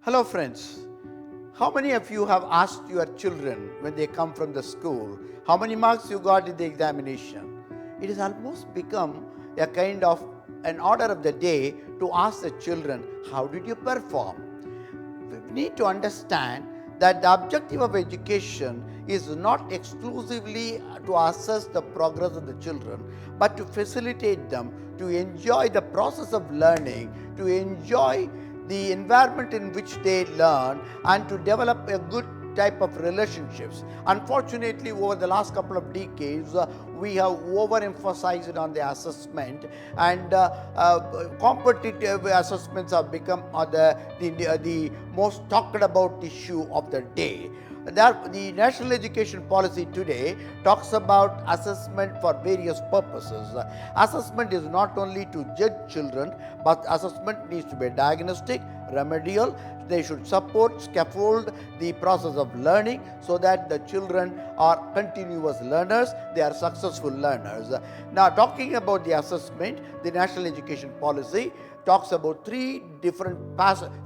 Hello friends, how many of you have asked your children when they come from the school, how many marks you got in the examination? It has almost become a kind of an order of the day to ask the children, how did you perform? We need to understand that the objective of education is not exclusively to assess the progress of the children, but to facilitate them to enjoy the process of learning, to enjoy the environment in which they learn, and to develop a good type of relationships. Unfortunately, over the last couple of decades, we have overemphasized on the assessment, and competitive assessments have become the most talked about issue of the day. The national education policy today talks about assessment for various purposes. Assessment is not only to judge children, but assessment needs to be diagnostic, remedial. They should support, scaffold the process of learning so that the children are continuous learners, they are successful learners. Now, talking about the assessment, the national education policy talks about three different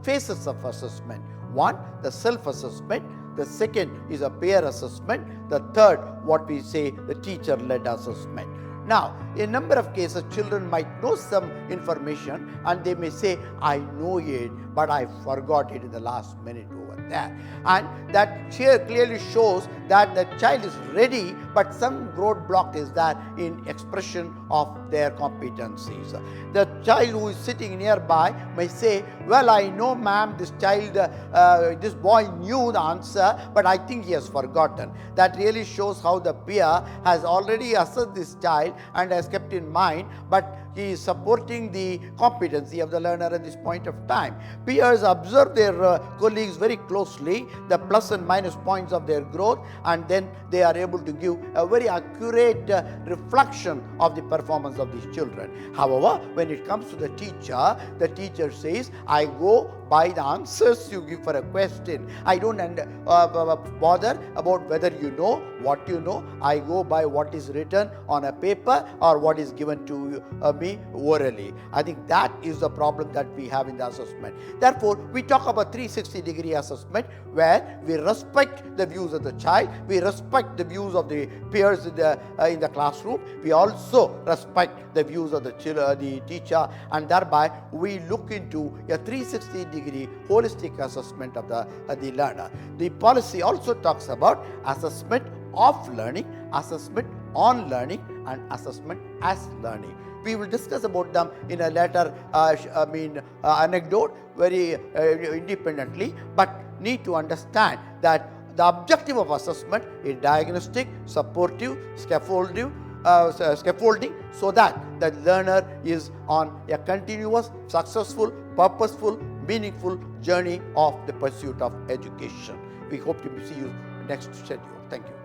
phases of assessment. One, the self-assessment. The second is a peer assessment. The third, what we say, the teacher-led assessment. Now, in a number of cases, children might know some information and they may say, I know it, but I forgot it in the last minute over there. And that clearly shows that the child is ready, but some roadblock is there in expression of their competencies. The child who is sitting nearby may say, well, I know ma'am, this boy knew the answer, but I think he has forgotten. That really shows how the peer has already assessed this child and has kept in mind, but he is supporting the competency of the learner at this point of time. Peers observe their colleagues very closely, the plus and minus points of their growth, and then they are able to give a very accurate reflection of the performance of these children. However, when it comes to the teacher says, I go by the answers you give for a question. I don't bother about whether you know what you know. I go by what is written on a paper or what is given to me orally. I think that is the problem that we have in the assessment. Therefore, we talk about 360-degree assessment, where we respect the views of the child, we respect the views of the peers in the classroom, we also respect the views of the teacher, and thereby we look into a 360-degree holistic assessment of the learner. The policy also talks about assessment of learning, assessment on learning, and assessment as learning. We will discuss about them in a later anecdote very independently, but need to understand that the objective of assessment is diagnostic, supportive, scaffolding, so that the learner is on a continuous, successful, purposeful, meaningful journey of the pursuit of education. We hope to see you next schedule. Thank you.